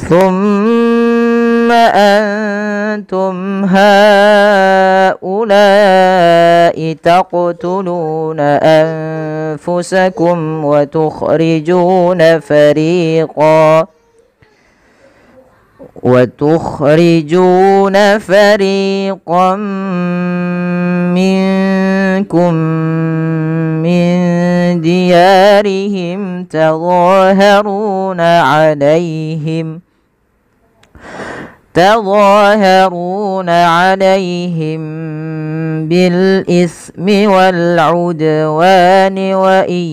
ثم أنتم هؤلاء تقتلون أنفسكم وتخرجون فريقا منكم من ديارهم تظاهرون عليهم بالإثم والعدوان وإن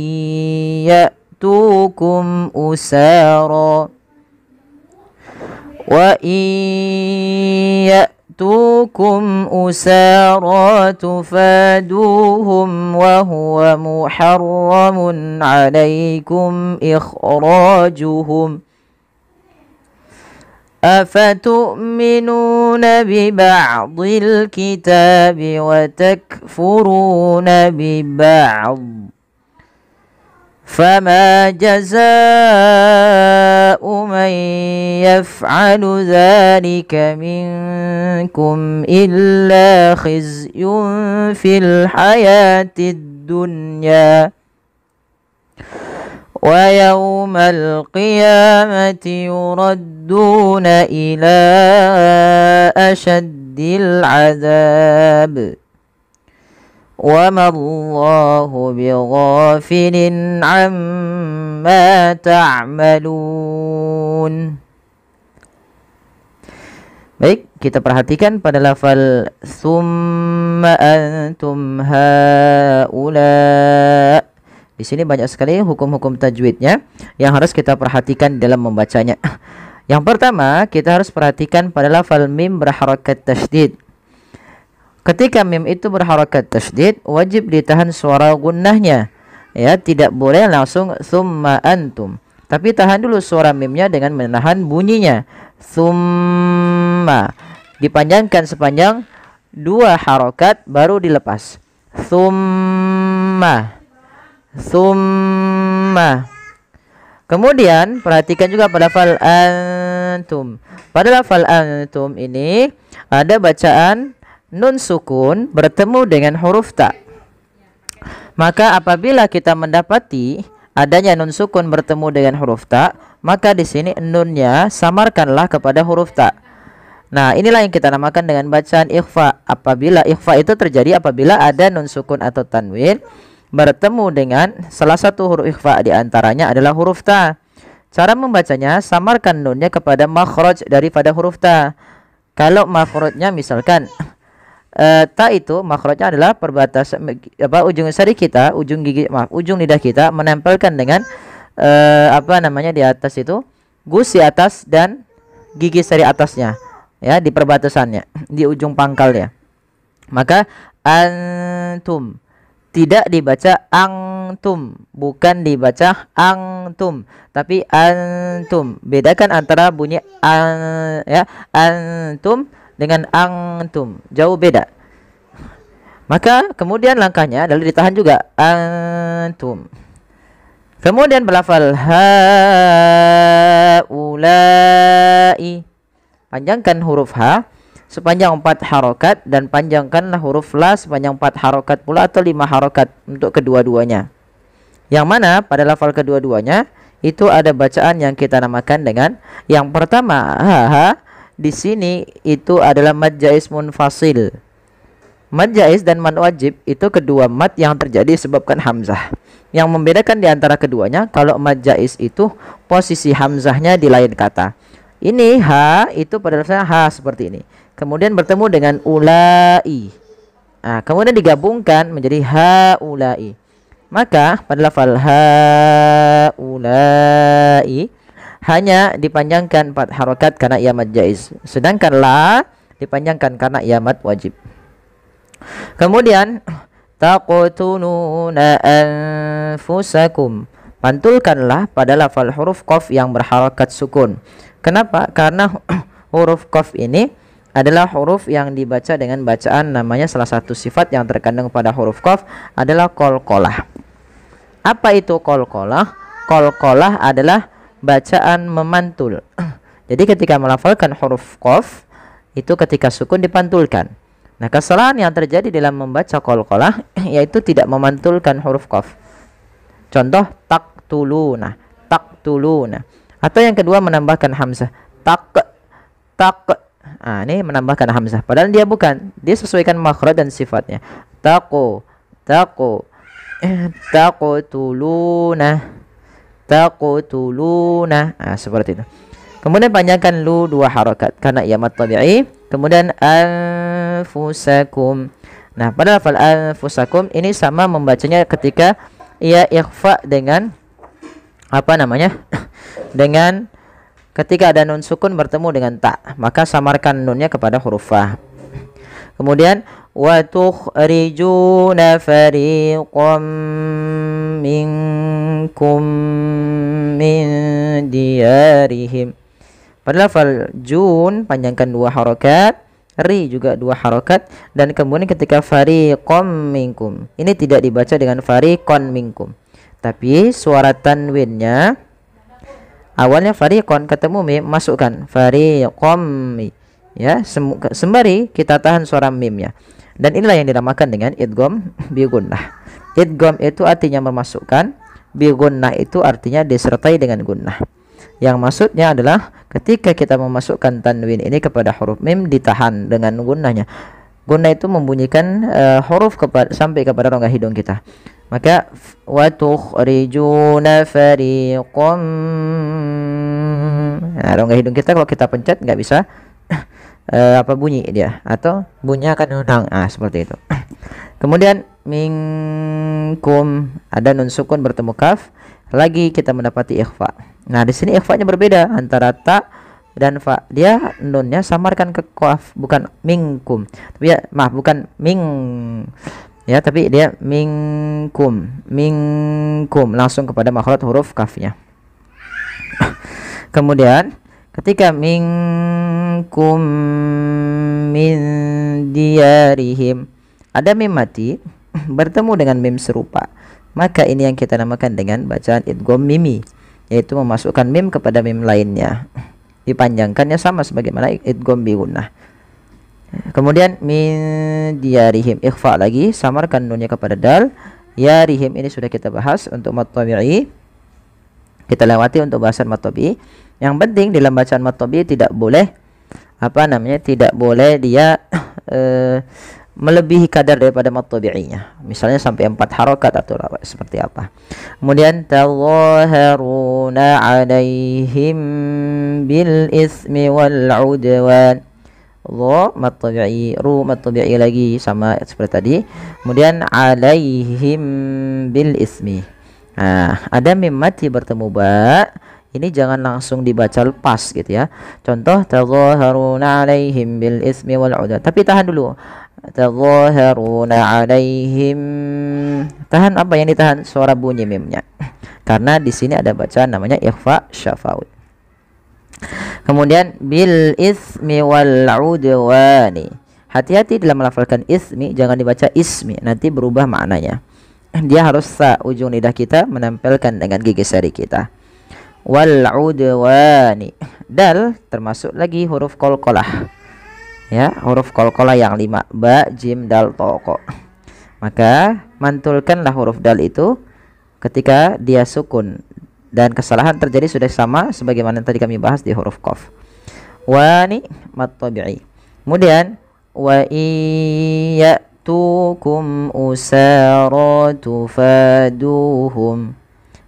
يأتوكم أسارى تفادوهم وهو محرم عليكم إخراجهم أفتؤمنون ببعض الكتاب وتكفرون ببعض فما جزاء من يفعل ذلك منكم إلا خزي في الحياة الدنيا ويوم القيامة يردون إلى أشد العذاب وما الله بغافل عما تعملون. Baik, kita perhatikan pada lafal summa antum haula. Di sini banyak sekali hukum-hukum tajwidnya yang harus kita perhatikan dalam membacanya. Yang pertama, kita harus perhatikan pada lafal mim berharakat tasydid. Ketika mim itu berharakat tasydid, wajib ditahan suara gunnahnya. Ya, tidak boleh langsung summa antum. Tapi tahan dulu suara mimnya dengan menahan bunyinya. Summa. Dipanjangkan sepanjang 2 harakat baru dilepas. Summa. Kemudian perhatikan juga pada lafal antum. Pada lafal antum ini ada bacaan nun sukun bertemu dengan huruf ta. Maka apabila kita mendapati adanya nun sukun bertemu dengan huruf ta, maka di sini nunnya samarkanlah kepada huruf ta. Nah, inilah yang kita namakan dengan bacaan ikhfa. Apabila ikhfa itu terjadi apabila ada nun sukun atau tanwin bertemu dengan salah satu huruf ikhfa, di antaranya adalah huruf ta. Cara membacanya, samarkan nunnya kepada makhraj daripada huruf ta. Kalau makhrajnya misalkan ta itu makhrajnya adalah perbatasan ujung sari kita, ujung lidah kita menempelkan dengan di atas itu gusi atas dan gigi sari atasnya, ya, di perbatasannya, di ujung pangkalnya. Maka antum tidak dibaca angtum, bukan dibaca angtum, tapi antum. Bedakan antara bunyi antum dengan angtum, jauh beda. Maka kemudian langkahnya adalah ditahan juga antum. Kemudian berlafal haulai. Panjangkan huruf ha sepanjang 4 harokat dan panjangkanlah huruf la sepanjang 4 harokat pula atau 5 harokat untuk kedua-duanya. Yang mana pada lafal kedua-duanya itu ada bacaan yang kita namakan dengan yang pertama ha di sini itu adalah mad jaiz munfasil. Mad jaiz dan mad wajib itu kedua mad yang terjadi disebabkan hamzah. Yang membedakan di antara keduanya, kalau mad jaiz itu posisi hamzahnya di lain kata. Ini ha itu pada dasarnya ha seperti ini. Kemudian bertemu dengan ulai. Nah, kemudian digabungkan menjadi haulai. Maka pada lafal haulai hanya dipanjangkan 4 harokat karena ia mad jaiz. Sedangkan la dipanjangkan karena ia mad wajib. Kemudian taqtuluna anfusakum. Pantulkanlah pada lafal huruf qaf yang berharakat sukun. Kenapa? Karena huruf qaf ini adalah huruf yang dibaca dengan bacaan namanya salah satu sifat yang terkandung pada huruf qaf adalah qalqalah. Apa itu qalqalah? Qalqalah adalah bacaan memantul. Jadi ketika melafalkan huruf qaf itu ketika sukun dipantulkan. Nah, kesalahan yang terjadi dalam membaca qalqalah yaitu tidak memantulkan huruf qaf. Contoh taqtuluna, taqtuluna. Atau yang kedua menambahkan hamzah. Tak. Nah, ini menambahkan hamzah. Padahal dia bukan. Dia sesuaikan makhraj dan sifatnya. Taqu. Taqtuluna. Taqtuluna. Nah, seperti itu. Kemudian panjangkan lu 2 harakat karena ia mad tabi'i. Kemudian anfusakum. Nah, pada lafal anfusakum ini sama membacanya ketika ia ikhfa dengan apa namanya? Dengan ketika ada nun sukun bertemu dengan ta, maka samarkan nunnya kepada huruf fa. Kemudian wa tukhrijuna fariqam minkum min diyarihim. Pada lafal jun panjangkan 2 harakat, ri juga 2 harakat, dan kemudian ketika fariqam minkum ini tidak dibaca dengan fariqon minkum, tapi suara tanwinnya awalnya fariqon ketemu mim, masukkan fariqam ya, sembari kita tahan suara mimnya. Dan inilah yang dinamakan dengan idgham bi gunnah. Idgham itu artinya memasukkan, bi gunnah itu artinya disertai dengan gunnah. Yang maksudnya adalah ketika kita memasukkan tanwin ini kepada huruf mim ditahan dengan gunnahnya. Gunnah itu membunyikan huruf sampai kepada rongga hidung kita. Maka wa tukhrijuna fariqam. Nah, rongga hidung kita kalau kita pencet nggak bisa apa bunyi dia, atau bunyinya akan hilang. Seperti itu. Kemudian minkum ada nun sukun bertemu kaf, lagi kita mendapati ikhfa. Nah, di sini ikhfa-nya berbeda antara ta dan fa. Dia nunnya samarkan ke qaf, bukan minkum. Tapi ya, maaf, bukan ming. Ya, tapi dia minkum. Minkum langsung kepada makhraj huruf kafnya. Kemudian ketika minkum min diyarihim ada mim mati bertemu dengan mim serupa, maka ini yang kita namakan dengan bacaan idgham mimi, yaitu memasukkan mim kepada mim lainnya, dipanjangkannya sama sebagaimana idgham bi gunnah. Kemudian min diyarihim ikhfa lagi, samarkan nunnya kepada dal. Yarihim ini sudah kita bahas untuk mad tabi'i, kita lewati untuk bahasan mad tabi'i. Yang penting dalam bacaan mad tabi'i tidak boleh tidak boleh dia melebihi kadar daripada mad tabi'inya, misalnya sampai 4 harakat atau seperti apa. Kemudian tazaharuna alaihim bil ismi wal udwan. Dha mad tabi'i, ru mad tabi'i lagi sama seperti tadi. Kemudian alaihim bil ismi. Nah, ada mim mati bertemu ba, ini jangan langsung dibaca lepas gitu ya. Contoh tazaharuna alaihim bil ismi wal udwan, tapi tahan dulu. Tazaharuna alaihim, tahan apa yang ditahan? Suara bunyi mimnya, karena di sini ada bacaan namanya ikhfa syafawi. Kemudian bil ismi wal udwani, hati-hati dalam melafalkan ismi, jangan dibaca ismi, nanti berubah maknanya. Dia harus sa, ujung lidah kita menempelkan dengan gigi seri kita. Wal udwani, dal termasuk lagi huruf qalqalah. Ya, huruf qalqalah yang 5, ba, jim, dal, to, ko. Maka mantulkanlah huruf dal itu ketika dia sukun, dan kesalahan terjadi sudah sama sebagaimana tadi kami bahas di huruf qaf. Wani mad tabi'i. Kemudian wa iyatukum usara tufaduhum.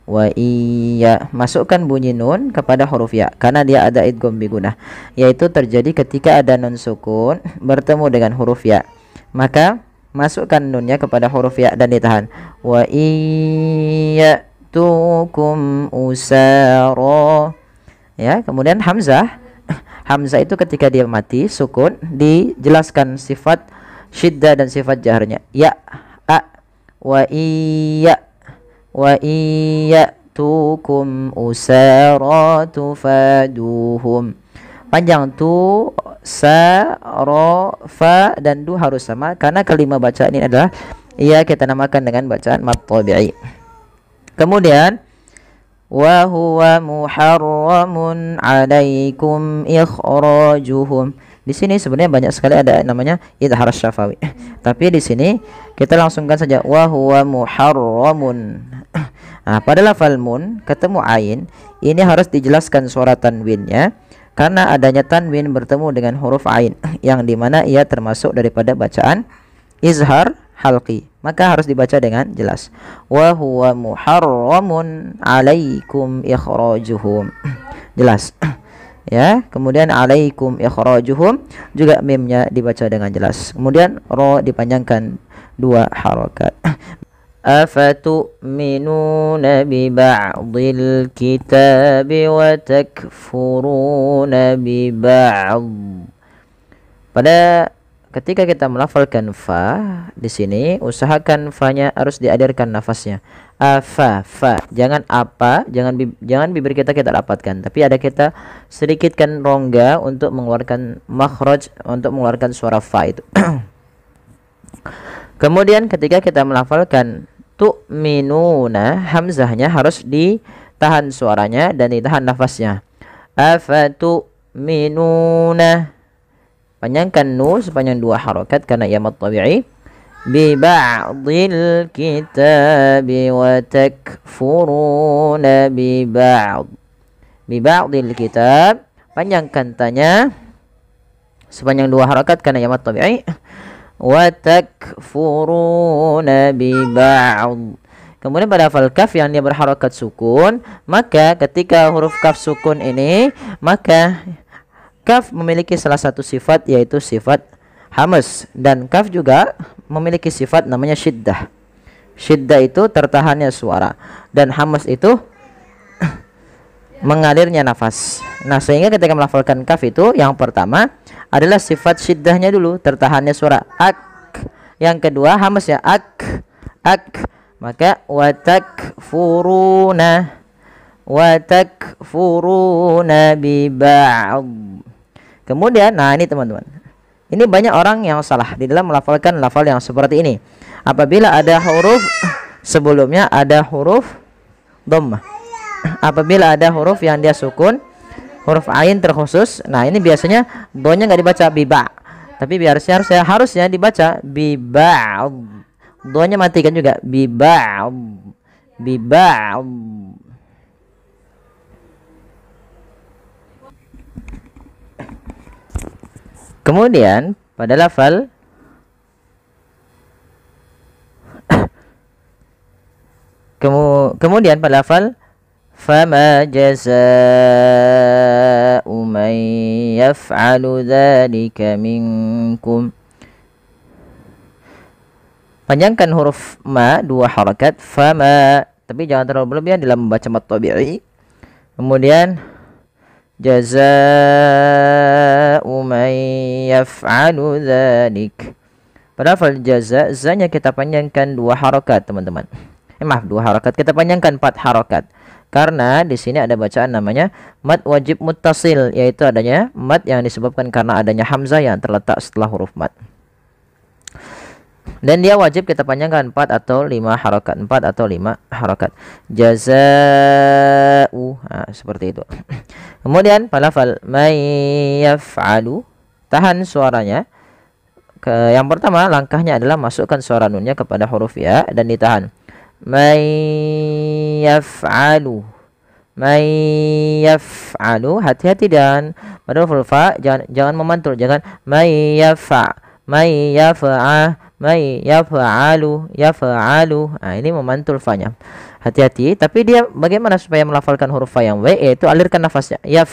Wa iya, masukkan bunyi nun kepada huruf ya karena dia ada idgham bi gunnah, yaitu terjadi ketika ada nun sukun bertemu dengan huruf ya, maka masukkan nunnya kepada huruf ya dan ditahan. Wa iyatukum usara. Ya, kemudian hamzah. Hamzah itu ketika dia mati sukun dijelaskan sifat syiddah dan sifat jaharnya. Ya, a, wa iyatukum usara tufaduhum. Panjang tu, sa, ro, fa dan du harus sama karena kelima bacaan ini adalah kita namakan dengan bacaan mad tabi'i. Kemudian wa huwa muharramun 'alaikum ikhrajuhum. Di sini sebenarnya banyak sekali ada namanya idhar syafawi. Tapi di sini kita langsungkan saja wa huwa muharramun. Nah, pada lafal mun ketemu ain, ini harus dijelaskan suara tanwinnya karena adanya tanwin bertemu dengan huruf ain yang dimana ia termasuk daripada bacaan izhar halqi, maka harus dibaca dengan jelas. Wa huwa muharramun 'alaikum ikhrajuhum. Jelas. Ya, kemudian 'alaikum ikhrajuhum juga mimnya dibaca dengan jelas. Kemudian ra dipanjangkan 2 harakat. Afatu'minuna bi ba'dil kitabi wa takfuruna bi ba'd. Pada ketika kita melafalkan fa di sini, usahakan fa-nya harus diadarkan nafasnya. Fa, jangan apa, jangan bibir kita dapatkan, tapi ada kita sedikitkan rongga untuk mengeluarkan makhraj, untuk mengeluarkan suara fa itu. Kemudian ketika kita melafalkan tu'minuna, hamzahnya harus ditahan suaranya dan ditahan nafasnya. Afatu'minuna, panjangkan nu sepanjang 2 harakat karena ia mad tabi'i. Bi ba'dil kitabi wa takfuruna bi ba'd. Bi ba'dil kitab, panjangkan tanya sepanjang 2 harakat karena ia mad tabi'i. Wa takfuruna bi ba'd. Kemudian pada hafal kaf yang dia berharakat sukun, maka ketika huruf kaf sukun ini, maka kaf memiliki salah satu sifat yaitu sifat hamas, dan kaf juga memiliki sifat namanya syiddah. Syiddah itu tertahannya suara dan hamas itu mengalirnya nafas. Nah, sehingga ketika melafalkan kaf itu yang pertama adalah sifat syiddahnya dulu, tertahannya suara ak. Yang kedua hamas ya ak. Maka watakfuruna bi ba'd. Kemudian, nah ini teman-teman, ini banyak orang yang salah di dalam melafalkan lafal yang seperti ini. Apabila ada huruf sebelumnya ada huruf dhammah, apabila ada huruf yang dia sukun, huruf ain terkhusus, nah ini biasanya do-nya nggak dibaca biba, tapi harusnya dibaca biba. Do-nya matikan juga biba. Kemudian pada lafal kemudian pada lafal fama jazaa'u man yaf'alu dzalika minkum, panjangkan huruf ma 2 harakat fama, tapi jangan terlalu berlebihan dalam membaca mad tabi'i. Kemudian jazaa'u man yaf'alu dzalik. Pada lafal jaza, za-nya kita panjangkan 2 harakat teman-teman. 2 harakat, kita panjangkan 4 harakat. Karena di sini ada bacaan namanya mad wajib muttasil, yaitu adanya mad yang disebabkan karena adanya hamzah yang terletak setelah huruf mad. Dan dia wajib kita panjangkan 4 atau 5 harakat, 4 atau 5 harakat. Jaza'u, nah, seperti itu. Kemudian pada lafal may yaf'alu, tahan suaranya. Yang pertama langkahnya adalah masukkan suara nunnya kepada huruf ya dan ditahan. May yaf'alu, hati-hati dan pada huruf fa jangan memantul, jangan may yaf'alu. Nah, ini memantul fa-nya. Hati-hati, tapi dia bagaimana supaya melafalkan huruf fa yang w, yaitu alirkan nafasnya yaf.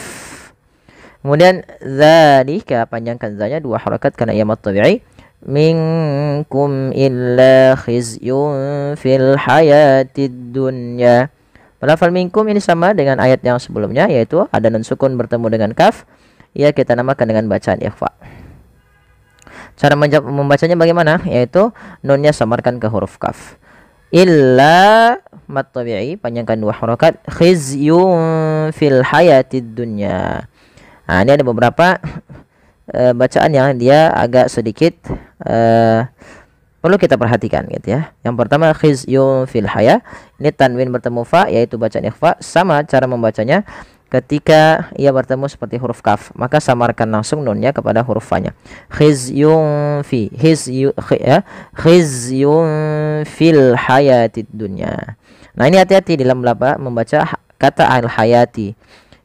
Kemudian dzalika, panjangkan za-nya 2 harakat karena ia mad tabi'i. Minkum illa khizyun fil hayatid dunya. Lafal minkum ini sama dengan ayat yang sebelumnya, yaitu ada nun sukun bertemu dengan kaf, ya kita namakan dengan bacaan ikhfa. Cara membacanya bagaimana? Yaitu nunnya samarkan ke huruf kaf. Illa mad tabi'i, panjangkan 2 harakat, khizyun fil hayatid dunya. Nah, ini ada beberapa bacaan yang dia agak sedikit perlu kita perhatikan gitu ya. Yang pertama khizyun fil haya, ini tanwin bertemu fa yaitu bacaan ikhfa, sama cara membacanya ketika ia bertemu seperti huruf kaf, maka samarkan langsung nunnya kepada huruf fa-nya. Khizyun fi, khizyun fil hayatid dunya. Nah, ini hati-hati dalam membaca kata al hayati.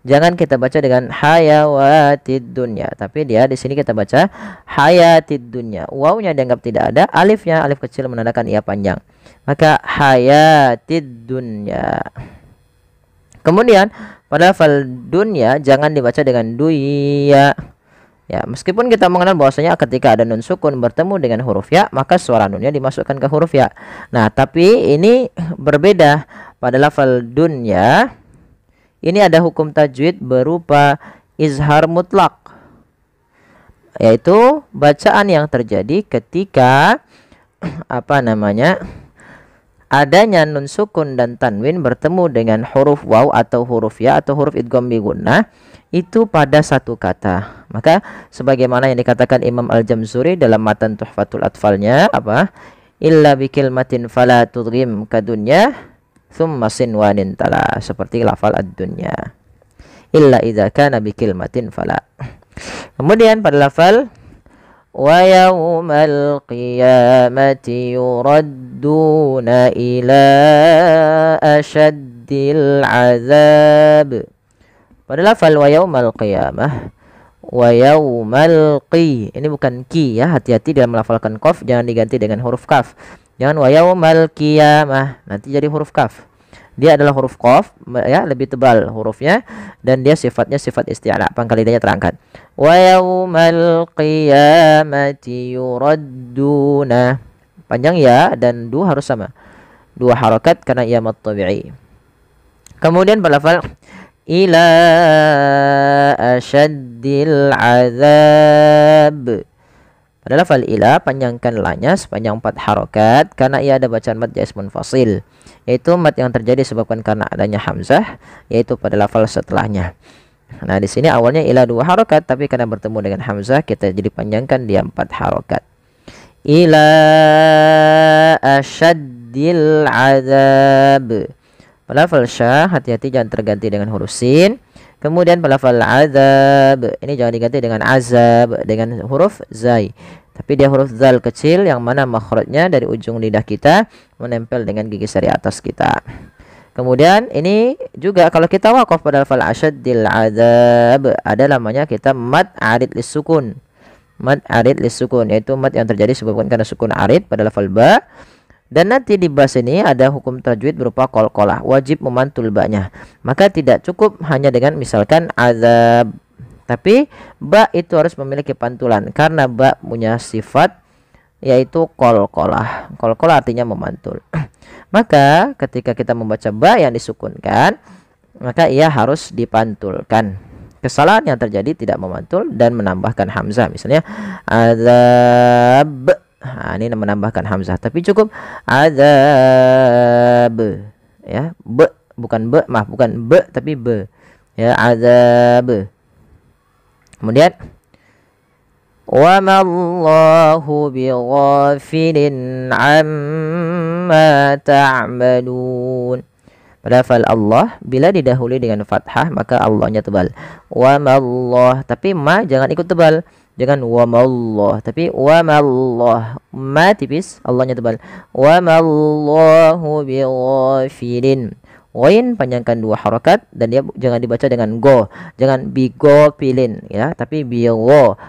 Jangan kita baca dengan hayawatid dunya, tapi dia di sini kita baca hayatid dunya. Wawnya dianggap tidak ada, alifnya alif kecil menandakan ia panjang. Maka hayatid dunya. Kemudian pada lafal dunya jangan dibaca dengan duya. Ya, meskipun kita mengenal bahwasanya ketika ada nun sukun bertemu dengan huruf ya, maka suara nunnya dimasukkan ke huruf ya. Nah, tapi ini berbeda pada lafal dunya. Ini ada hukum tajwid berupa izhar mutlak, yaitu bacaan yang terjadi ketika adanya nun sukun dan tanwin bertemu dengan huruf waw atau huruf ya atau huruf idgham bi gunnah itu pada satu kata. Maka sebagaimana yang dikatakan Imam Al-Jamzuri dalam matan Tuhfatul Atfalnya, illa bi kilmatin fala tudghim kadunya thumma sinwanin tala, seperti lafal ad-dunya, illa idza kana bi kilmatin fala. Kemudian pada lafal wa yaumal qiyamati yuradduna ila asyaddil azab. Pada lafal wa yaumal qiyamah, wa yaumal qi, ini bukan ki ya, hati-hati dalam melafalkan qaf, jangan diganti dengan huruf kaf. Jangan wa yaumal qiyamah, nanti jadi huruf kaf. Dia adalah huruf qaf ya, lebih tebal hurufnya dan dia sifatnya sifat isti'la, pangkal lidahnya terangkat. Wa yaumal qiyamati yuradduna, panjang ya dan du harus sama, dua harakat karena ia mad tabi'i. Kemudian pada lafal ila asyaddil azab, pada lafal ila panjangkan lanya sepanjang 4 harakat karena ia ada bacaan mad jaiz munfasil, yaitu mad yang terjadi disebabkan karena adanya hamzah, yaitu pada lafal setelahnya. Nah, di sini awalnya ila 2 harakat, tapi karena bertemu dengan hamzah kita jadi panjangkan dia 4 harakat. Ila asyaddil azab. Pada lafal sya hati-hati jangan terganti dengan huruf sin. Kemudian pada lafal azab ini jangan diganti dengan azab dengan huruf zai, tapi dia huruf zal kecil yang mana makhrajnya dari ujung lidah kita menempel dengan gigi sari atas kita. Kemudian ini juga kalau kita waqaf pada lafal asyaddil azab ada namanya kita mad arid lis sukun. Mad arid lis sukun yaitu mad yang terjadi disebabkan karena sukun arid pada lafal ba. Dan nanti di bas ini ada hukum tajwid berupa qalqalah, wajib memantul ba-nya. Maka tidak cukup hanya dengan misalkan azab, tapi ba itu harus memiliki pantulan karena ba punya sifat yaitu qalqalah. Qalqalah artinya memantul. Maka ketika kita membaca ba yang disukunkan, maka ia harus dipantulkan. Kesalahan yang terjadi tidak memantul dan menambahkan hamzah, misalnya azab. Nah, ini menambahkan hamzah, tapi cukup azab ya, be bukan be, maaf bukan be tapi be ya, azab. Kemudian wa mallahu bighafilin amma ta'malun. Pada lafal Allah bila didahului dengan fathah maka Allahnya tebal. Wa mallah, tapi ma jangan ikut tebal. Jangan wa mallah, tapi wa mallah, ma tipis, Allahnya tebal. Wa mallahu bighafilin. Ghain panjangkan 2 harakat dan dia jangan dibaca dengan go. Jangan bighafilin ya, tapi bigho.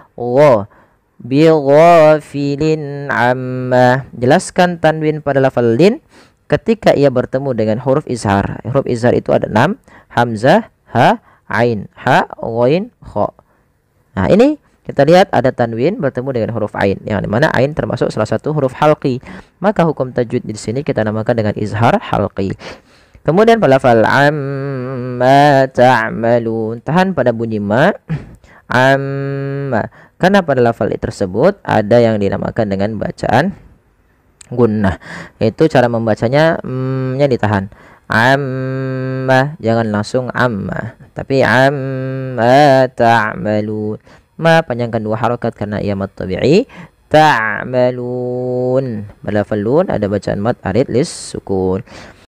Bighafilin amma. Jelaskan tanwin pada lafal lin ketika ia bertemu dengan huruf izhar. Huruf izhar itu ada 6, hamzah, ha, ain, ha, ghain, kha. Nah, ini kita lihat ada tanwin bertemu dengan huruf ain, yang dimana ain termasuk salah satu huruf halqi. Maka hukum tajwid di sini kita namakan dengan izhar halqi. Kemudian pada lafal amma ta'malun, tahan pada bunyi ma, amma, karena pada lafal tersebut ada yang dinamakan dengan bacaan gunnah, yaitu cara membacanya nya ditahan. Amma, jangan langsung amma, tapi amma ta'malun. Ma panjangkan 2 harakat karena ia mad tabi'i, ta'malun. Pada lafal nun ada bacaan mad arid lis sukun.